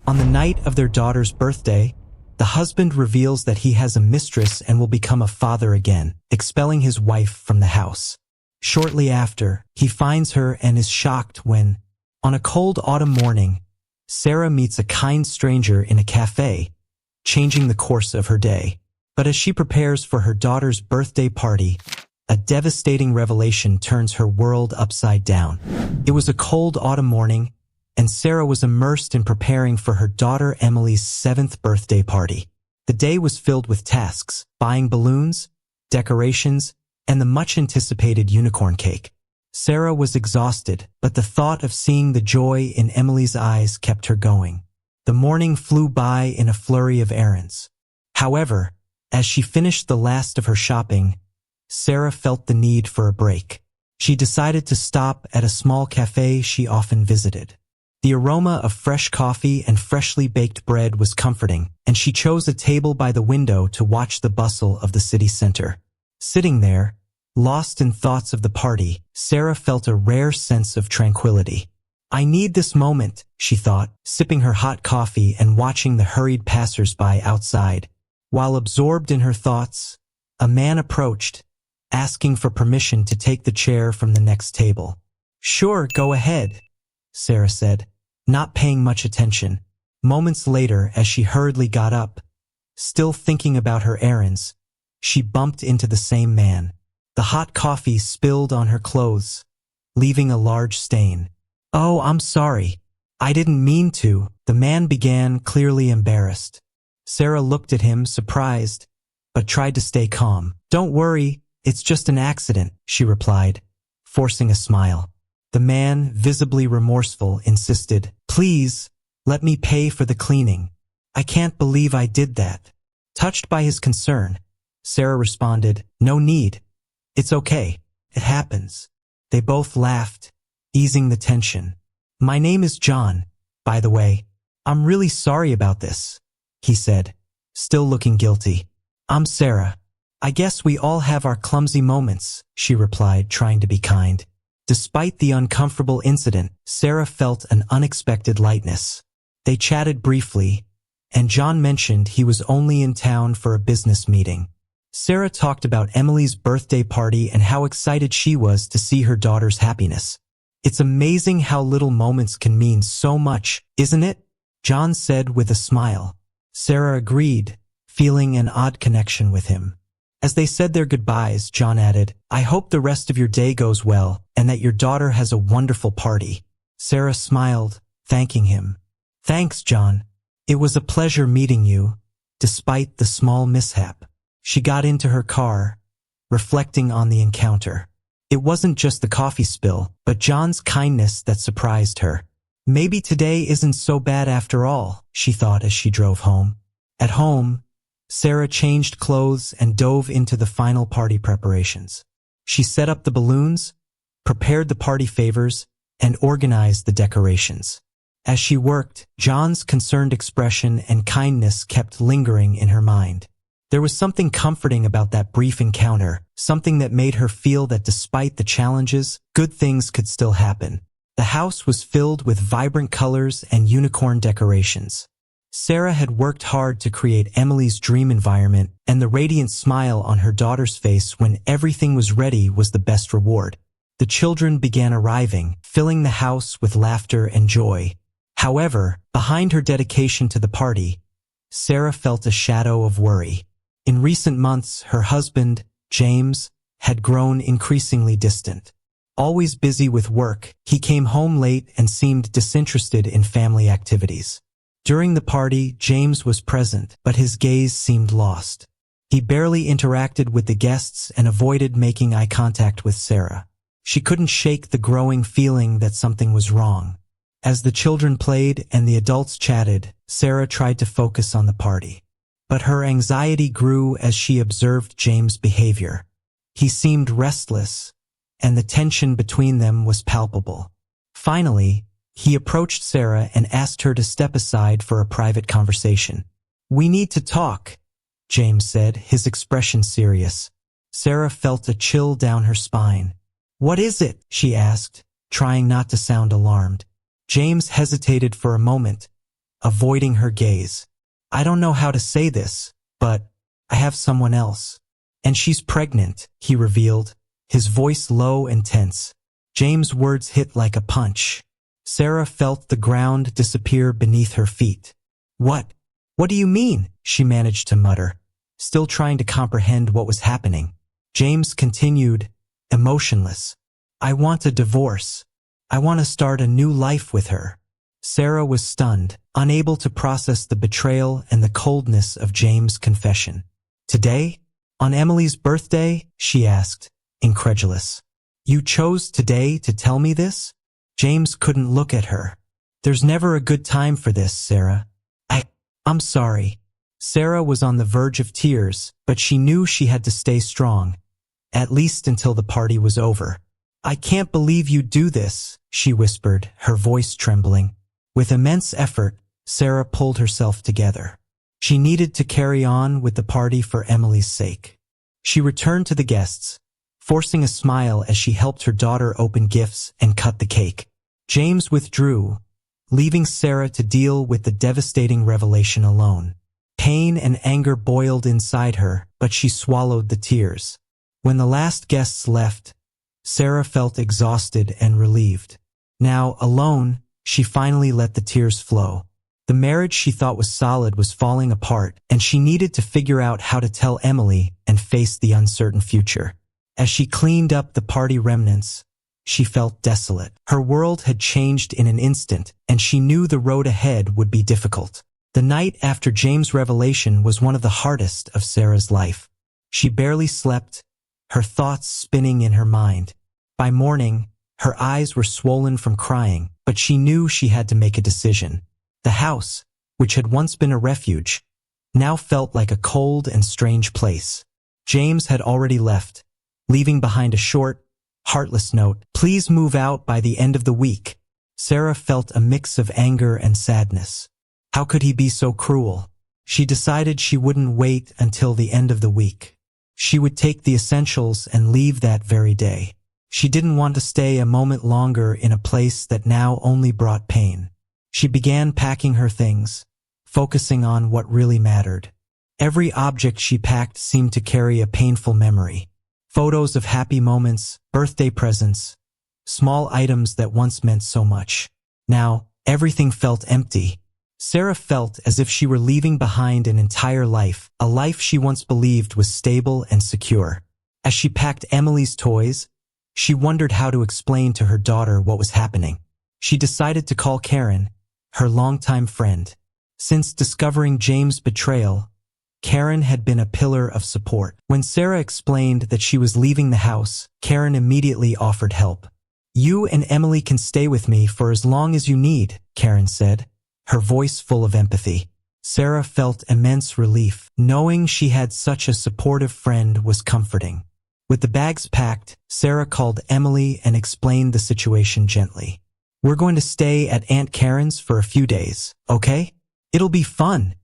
On the night of their daughter's birthday, the husband reveals that he has a mistress and will become a father again, expelling his wife from the house. Shortly after, he finds her and is shocked when, on a cold autumn morning, Sarah meets a kind stranger in a cafe, changing the course of her day. But as she prepares for her daughter's birthday party, a devastating revelation turns her world upside down. It was a cold autumn morning, and Sarah was immersed in preparing for her daughter Emily's 7th birthday party. The day was filled with tasks, buying balloons, decorations, and the much-anticipated unicorn cake. Sarah was exhausted, but the thought of seeing the joy in Emily's eyes kept her going. The morning flew by in a flurry of errands. However, as she finished the last of her shopping, Sarah felt the need for a break. She decided to stop at a small cafe she often visited. The aroma of fresh coffee and freshly baked bread was comforting, and she chose a table by the window to watch the bustle of the city center. Sitting there, lost in thoughts of the party, Sarah felt a rare sense of tranquility. "I need this moment," she thought, sipping her hot coffee and watching the hurried passers-by outside. While absorbed in her thoughts, a man approached, asking for permission to take the chair from the next table. "Sure, go ahead," Sarah said, not paying much attention. Moments later, as she hurriedly got up, still thinking about her errands, she bumped into the same man. The hot coffee spilled on her clothes, leaving a large stain. "Oh, I'm sorry. I didn't mean to," the man began, clearly embarrassed. Sarah looked at him, surprised, but tried to stay calm. "Don't worry, it's just an accident," she replied, forcing a smile. The man, visibly remorseful, insisted, "Please, let me pay for the cleaning. I can't believe I did that." Touched by his concern, Sarah responded, "No need. It's okay. It happens." They both laughed, easing the tension. "My name is John, by the way. I'm really sorry about this," he said, still looking guilty. "I'm Sarah. I guess we all have our clumsy moments," she replied, trying to be kind. Despite the uncomfortable incident, Sarah felt an unexpected lightness. They chatted briefly, and John mentioned he was only in town for a business meeting. Sarah talked about Emily's birthday party and how excited she was to see her daughter's happiness. "It's amazing how little moments can mean so much, isn't it?" John said with a smile. Sarah agreed, feeling an odd connection with him. As they said their goodbyes, John added, "I hope the rest of your day goes well and that your daughter has a wonderful party." Sarah smiled, thanking him. "Thanks, John. It was a pleasure meeting you, despite the small mishap." She got into her car, reflecting on the encounter. It wasn't just the coffee spill, but John's kindness that surprised her. Maybe today isn't so bad after all, she thought as she drove home. At home, Sarah changed clothes and dove into the final party preparations. She set up the balloons, prepared the party favors, and organized the decorations. As she worked, John's concerned expression and kindness kept lingering in her mind. There was something comforting about that brief encounter, something that made her feel that despite the challenges, good things could still happen. The house was filled with vibrant colors and unicorn decorations. Sarah had worked hard to create Emily's dream environment, and the radiant smile on her daughter's face when everything was ready was the best reward. The children began arriving, filling the house with laughter and joy. However, behind her dedication to the party, Sarah felt a shadow of worry. In recent months, her husband, James, had grown increasingly distant. Always busy with work, he came home late and seemed disinterested in family activities. During the party, James was present, but his gaze seemed lost. He barely interacted with the guests and avoided making eye contact with Sarah. She couldn't shake the growing feeling that something was wrong. As the children played and the adults chatted, Sarah tried to focus on the party. But her anxiety grew as she observed James' behavior. He seemed restless, and the tension between them was palpable. Finally, he approached Sarah and asked her to step aside for a private conversation. "We need to talk," James said, his expression serious. Sarah felt a chill down her spine. "What is it?" she asked, trying not to sound alarmed. James hesitated for a moment, avoiding her gaze. I don't know how to say this, but I have someone else. And she's pregnant, he revealed, his voice low and tense. James' words hit like a punch. Sarah felt the ground disappear beneath her feet. What? What do you mean? She managed to mutter, still trying to comprehend what was happening. James continued, emotionless. I want a divorce. I want to start a new life with her. Sarah was stunned, unable to process the betrayal and the coldness of James' confession. Today? On Emily's birthday? She asked, incredulous. You chose today to tell me this? James couldn't look at her. There's never a good time for this, Sarah. I'm sorry. Sarah was on the verge of tears, but she knew she had to stay strong, at least until the party was over. I can't believe you'd do this, she whispered, her voice trembling. With immense effort, Sarah pulled herself together. She needed to carry on with the party for Emily's sake. She returned to the guests, forcing a smile as she helped her daughter open gifts and cut the cake. James withdrew, leaving Sarah to deal with the devastating revelation alone. Pain and anger boiled inside her, but she swallowed the tears. When the last guests left, Sarah felt exhausted and relieved. Now, alone, she finally let the tears flow. The marriage she thought was solid was falling apart, and she needed to figure out how to tell Emily and face the uncertain future. As she cleaned up the party remnants, she felt desolate. Her world had changed in an instant, and she knew the road ahead would be difficult. The night after James' revelation was one of the hardest of Sarah's life. She barely slept, her thoughts spinning in her mind. By morning, her eyes were swollen from crying, but she knew she had to make a decision. The house, which had once been a refuge, now felt like a cold and strange place. James had already left, leaving behind a short, heartless note, "Please move out by the end of the week." Sarah felt a mix of anger and sadness. How could he be so cruel? She decided she wouldn't wait until the end of the week. She would take the essentials and leave that very day. She didn't want to stay a moment longer in a place that now only brought pain. She began packing her things, focusing on what really mattered. Every object she packed seemed to carry a painful memory. Photos of happy moments, birthday presents, small items that once meant so much. Now, everything felt empty. Sarah felt as if she were leaving behind an entire life, a life she once believed was stable and secure. As she packed Emily's toys, she wondered how to explain to her daughter what was happening. She decided to call Karen, her longtime friend. Since discovering James' betrayal, Karen had been a pillar of support. When Sarah explained that she was leaving the house, Karen immediately offered help. "You and Emily can stay with me for as long as you need," Karen said, her voice full of empathy. Sarah felt immense relief. Knowing she had such a supportive friend was comforting. With the bags packed, Sarah called Emily and explained the situation gently. "We're going to stay at Aunt Karen's for a few days, okay? It'll be fun,"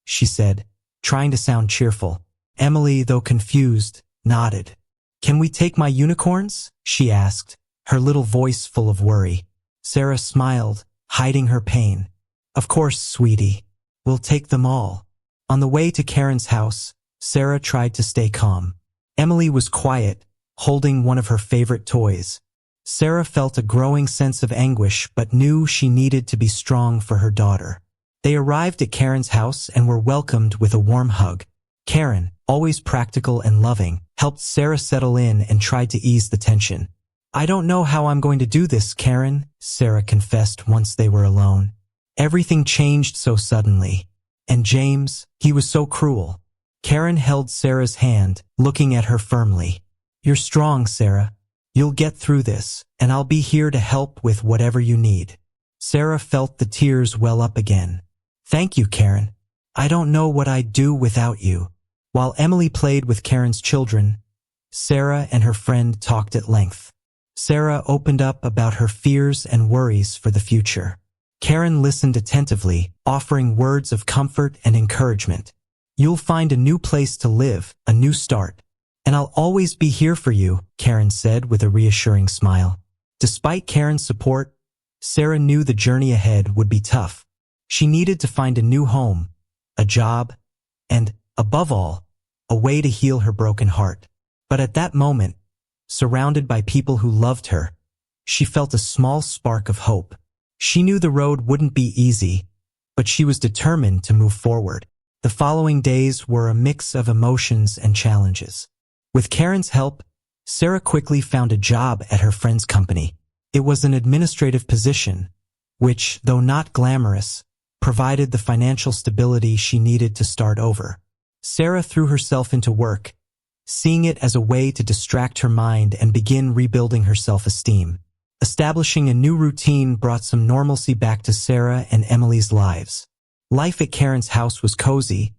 she said, trying to sound cheerful. Emily, though confused, nodded. "Can we take my unicorns?" she asked, her little voice full of worry. Sarah smiled, hiding her pain. "Of course, sweetie. We'll take them all." On the way to Karen's house, Sarah tried to stay calm. Emily was quiet, holding one of her favorite toys. Sarah felt a growing sense of anguish but knew she needed to be strong for her daughter. They arrived at Karen's house and were welcomed with a warm hug. Karen, always practical and loving, helped Sarah settle in and tried to ease the tension. "I don't know how I'm going to do this, Karen," Sarah confessed once they were alone. Everything changed so suddenly. And James, he was so cruel. Karen held Sarah's hand, looking at her firmly. "You're strong, Sarah. You'll get through this, and I'll be here to help with whatever you need." Sarah felt the tears well up again. "Thank you, Karen. I don't know what I'd do without you." While Emily played with Karen's children, Sarah and her friend talked at length. Sarah opened up about her fears and worries for the future. Karen listened attentively, offering words of comfort and encouragement. "You'll find a new place to live, a new start. And I'll always be here for you," Karen said with a reassuring smile. Despite Karen's support, Sarah knew the journey ahead would be tough. She needed to find a new home, a job, and, above all, a way to heal her broken heart. But at that moment, surrounded by people who loved her, she felt a small spark of hope. She knew the road wouldn't be easy, but she was determined to move forward. The following days were a mix of emotions and challenges. With Karen's help, Sarah quickly found a job at her friend's company. It was an administrative position, which, though not glamorous, provided the financial stability she needed to start over. Sarah threw herself into work, seeing it as a way to distract her mind and begin rebuilding her self-esteem. Establishing a new routine brought some normalcy back to Sarah and Emily's lives. Life at Karen's house was cozy,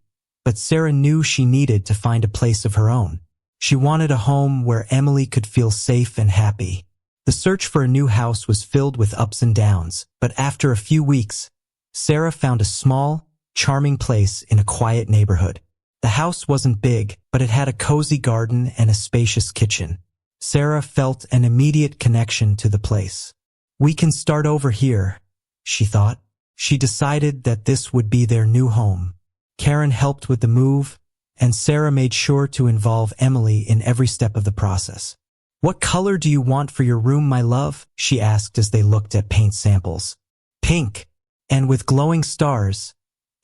but Sarah knew she needed to find a place of her own. She wanted a home where Emily could feel safe and happy. The search for a new house was filled with ups and downs, but after a few weeks, Sarah found a small, charming place in a quiet neighborhood. The house wasn't big, but it had a cozy garden and a spacious kitchen. Sarah felt an immediate connection to the place. "We can start over here," she thought. She decided that this would be their new home. Karen helped with the move, and Sarah made sure to involve Emily in every step of the process. "What color do you want for your room, my love?" she asked as they looked at paint samples. "Pink, and with glowing stars,"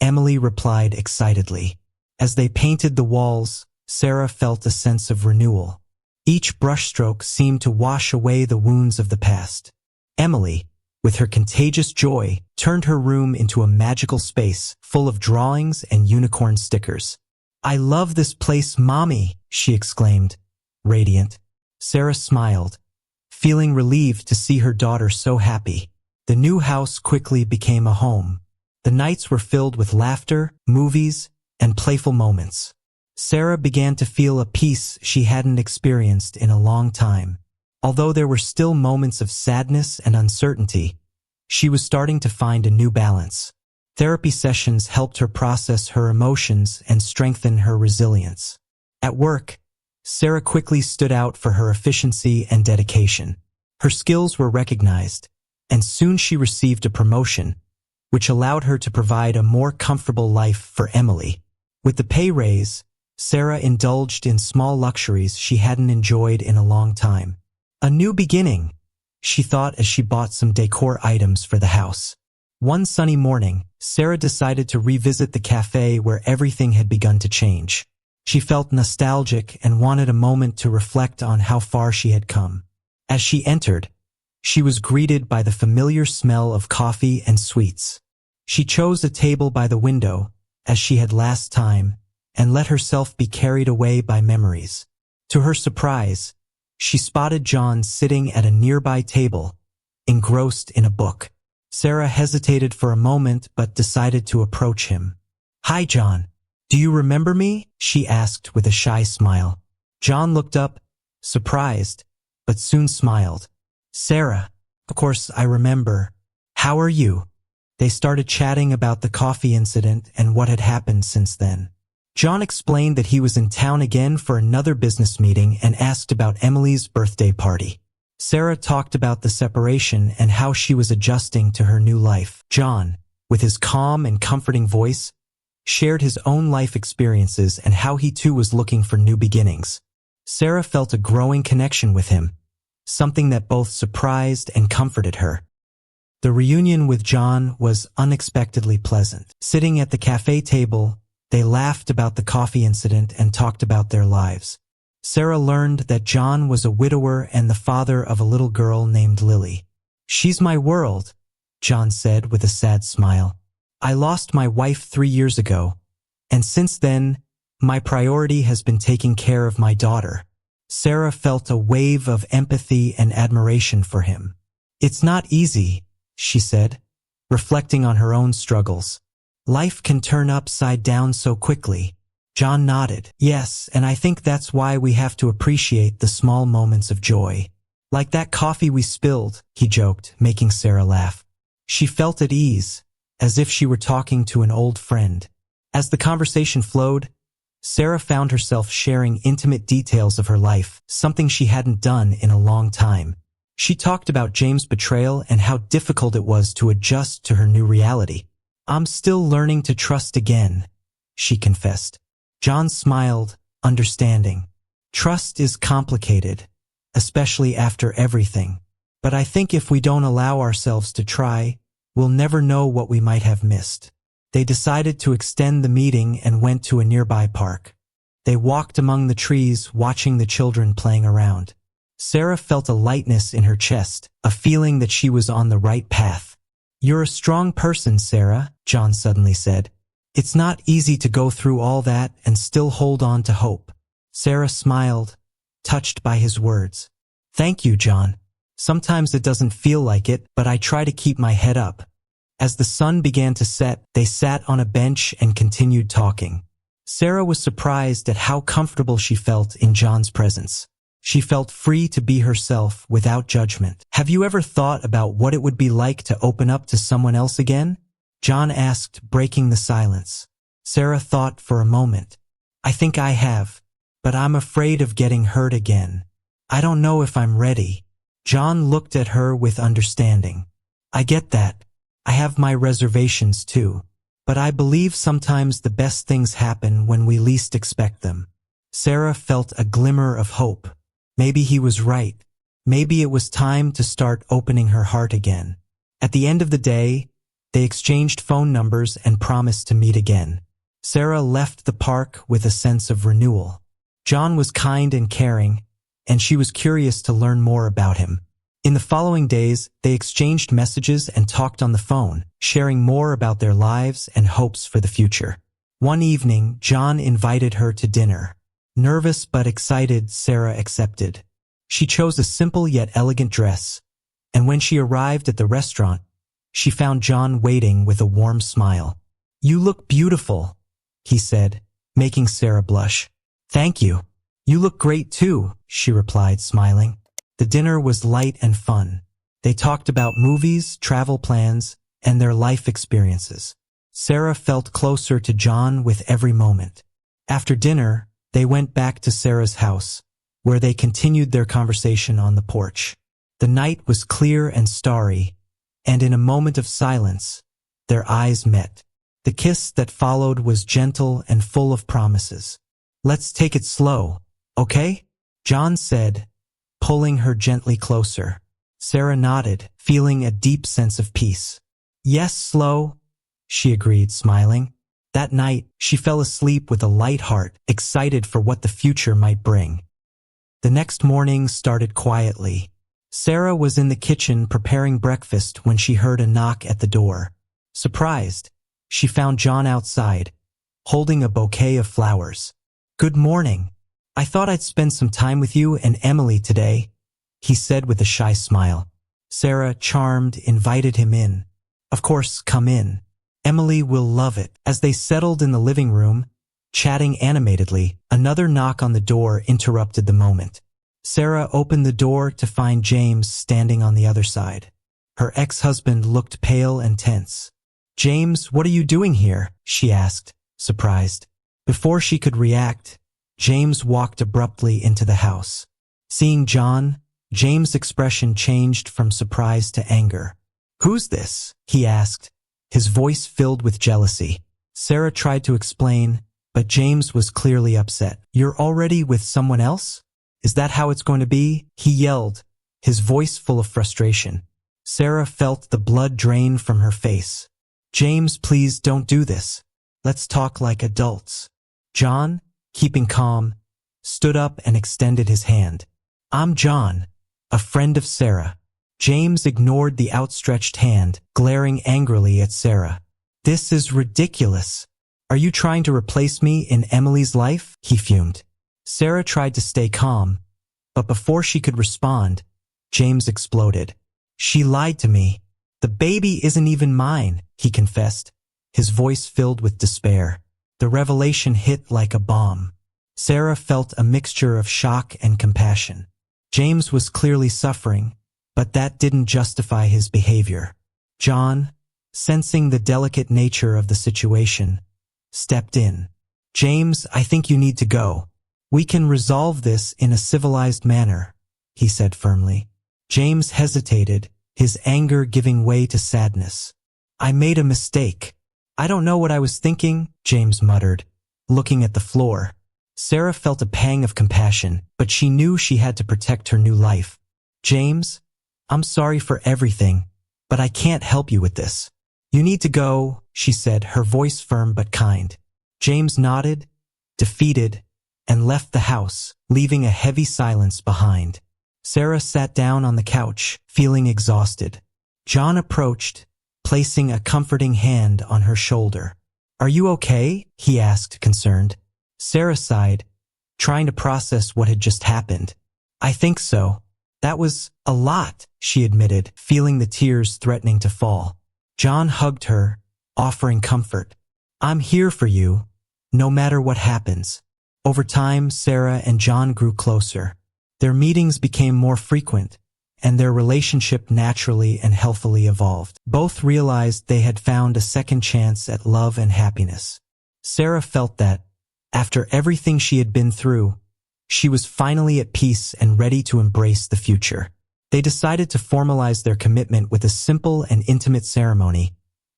Emily replied excitedly. As they painted the walls, Sarah felt a sense of renewal. Each brushstroke seemed to wash away the wounds of the past. Emily, with her contagious joy, turned her room into a magical space full of drawings and unicorn stickers. "I love this place, Mommy," she exclaimed, radiant. Sarah smiled, feeling relieved to see her daughter so happy. The new house quickly became a home. The nights were filled with laughter, movies, and playful moments. Sarah began to feel a peace she hadn't experienced in a long time. Although there were still moments of sadness and uncertainty, she was starting to find a new balance. Therapy sessions helped her process her emotions and strengthen her resilience. At work, Sarah quickly stood out for her efficiency and dedication. Her skills were recognized, and soon she received a promotion, which allowed her to provide a more comfortable life for Emily. With the pay raise, Sarah indulged in small luxuries she hadn't enjoyed in a long time. A new beginning, she thought as she bought some decor items for the house. One sunny morning, Sarah decided to revisit the cafe where everything had begun to change. She felt nostalgic and wanted a moment to reflect on how far she had come. As she entered, she was greeted by the familiar smell of coffee and sweets. She chose a table by the window, as she had last time, and let herself be carried away by memories. To her surprise, she spotted John sitting at a nearby table, engrossed in a book. Sarah hesitated for a moment but decided to approach him. "Hi, John. Do you remember me?" she asked with a shy smile. John looked up, surprised, but soon smiled. "Sarah, of course I remember. How are you?" They started chatting about the coffee incident and what had happened since then. John explained that he was in town again for another business meeting and asked about Emily's birthday party. Sarah talked about the separation and how she was adjusting to her new life. John, with his calm and comforting voice, shared his own life experiences and how he too was looking for new beginnings. Sarah felt a growing connection with him, something that both surprised and comforted her. The reunion with John was unexpectedly pleasant. Sitting at the cafe table, they laughed about the coffee incident and talked about their lives. Sarah learned that John was a widower and the father of a little girl named Lily. "She's my world," John said with a sad smile. "I lost my wife 3 years ago, and since then, my priority has been taking care of my daughter." Sarah felt a wave of empathy and admiration for him. "It's not easy," she said, reflecting on her own struggles. "Life can turn upside down so quickly." John nodded. "Yes, and I think that's why we have to appreciate the small moments of joy. Like that coffee we spilled," he joked, making Sarah laugh. She felt at ease, as if she were talking to an old friend. As the conversation flowed, Sarah found herself sharing intimate details of her life, something she hadn't done in a long time. She talked about James' betrayal and how difficult it was to adjust to her new reality. I'm still learning to trust again, she confessed. John smiled, understanding. Trust is complicated, especially after everything. But I think if we don't allow ourselves to try, we'll never know what we might have missed. They decided to extend the meeting and went to a nearby park. They walked among the trees, watching the children playing around. Sarah felt a lightness in her chest, a feeling that she was on the right path. You're a strong person, Sarah, John suddenly said. It's not easy to go through all that and still hold on to hope. Sarah smiled, touched by his words. Thank you, John. Sometimes it doesn't feel like it, but I try to keep my head up. As the sun began to set, they sat on a bench and continued talking. Sarah was surprised at how comfortable she felt in John's presence. She felt free to be herself without judgment. Have you ever thought about what it would be like to open up to someone else again? John asked, breaking the silence. Sarah thought for a moment. I think I have, but I'm afraid of getting hurt again. I don't know if I'm ready. John looked at her with understanding. I get that. I have my reservations too. But I believe sometimes the best things happen when we least expect them. Sarah felt a glimmer of hope. Maybe he was right. Maybe it was time to start opening her heart again. At the end of the day, they exchanged phone numbers and promised to meet again. Sarah left the park with a sense of renewal. John was kind and caring, and she was curious to learn more about him. In the following days, they exchanged messages and talked on the phone, sharing more about their lives and hopes for the future. One evening, John invited her to dinner. Nervous but excited, Sarah accepted. She chose a simple yet elegant dress, and when she arrived at the restaurant, she found John waiting with a warm smile. You look beautiful, he said, making Sarah blush. Thank you. You look great too, she replied, smiling. The dinner was light and fun. They talked about movies, travel plans, and their life experiences. Sarah felt closer to John with every moment. After dinner, they went back to Sarah's house, where they continued their conversation on the porch. The night was clear and starry, and in a moment of silence, their eyes met. The kiss that followed was gentle and full of promises. Let's take it slow, okay? John said, pulling her gently closer. Sarah nodded, feeling a deep sense of peace. Yes, slow, she agreed, smiling. That night, she fell asleep with a light heart, excited for what the future might bring. The next morning started quietly. Sarah was in the kitchen preparing breakfast when she heard a knock at the door. Surprised, she found John outside, holding a bouquet of flowers. Good morning. I thought I'd spend some time with you and Emily today, he said with a shy smile. Sarah, charmed, invited him in. Of course, come in. Emily will love it. As they settled in the living room, chatting animatedly, another knock on the door interrupted the moment. Sarah opened the door to find James standing on the other side. Her ex-husband looked pale and tense. James, what are you doing here? She asked, surprised. Before she could react, James walked abruptly into the house. Seeing John, James' expression changed from surprise to anger. Who's this? He asked, his voice filled with jealousy. Sarah tried to explain, but James was clearly upset. You're already with someone else? Is that how it's going to be? He yelled, his voice full of frustration. Sarah felt the blood drain from her face. James, please don't do this. Let's talk like adults. John, keeping calm, stood up and extended his hand. I'm John, a friend of Sarah. James ignored the outstretched hand, glaring angrily at Sarah. This is ridiculous. Are you trying to replace me in Emily's life? He fumed. Sarah tried to stay calm, but before she could respond, James exploded. She lied to me. The baby isn't even mine, he confessed, his voice filled with despair. The revelation hit like a bomb. Sarah felt a mixture of shock and compassion. James was clearly suffering, but that didn't justify his behavior. John, sensing the delicate nature of the situation, stepped in. James, I think you need to go. We can resolve this in a civilized manner, he said firmly. James hesitated, his anger giving way to sadness. I made a mistake. I don't know what I was thinking, James muttered, looking at the floor. Sarah felt a pang of compassion, but she knew she had to protect her new life. James, I'm sorry for everything, but I can't help you with this. You need to go, she said, her voice firm but kind. James nodded, defeated, and left the house, leaving a heavy silence behind. Sarah sat down on the couch, feeling exhausted. John approached, placing a comforting hand on her shoulder. Are you okay? He asked, concerned. Sarah sighed, trying to process what had just happened. I think so. That was a lot, she admitted, feeling the tears threatening to fall. John hugged her, offering comfort. I'm here for you, no matter what happens. Over time, Sarah and John grew closer. Their meetings became more frequent, and their relationship naturally and healthily evolved. Both realized they had found a second chance at love and happiness. Sarah felt that, after everything she had been through, she was finally at peace and ready to embrace the future. They decided to formalize their commitment with a simple and intimate ceremony,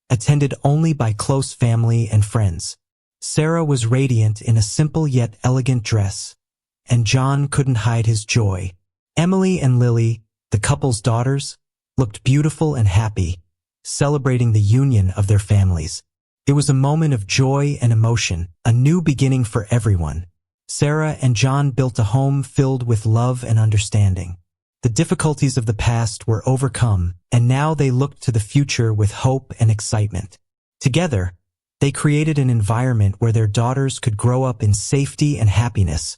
attended only by close family and friends. Sarah was radiant in a simple yet elegant dress, and John couldn't hide his joy. Emily and Lily, the couple's daughters, looked beautiful and happy, celebrating the union of their families. It was a moment of joy and emotion, a new beginning for everyone. Sarah and John built a home filled with love and understanding. The difficulties of the past were overcome, and now they looked to the future with hope and excitement. Together, they created an environment where their daughters could grow up in safety and happiness,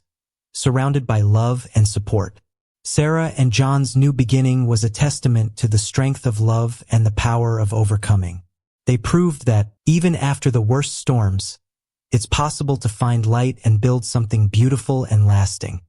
surrounded by love and support. Sarah and John's new beginning was a testament to the strength of love and the power of overcoming. They proved that, even after the worst storms, it's possible to find light and build something beautiful and lasting.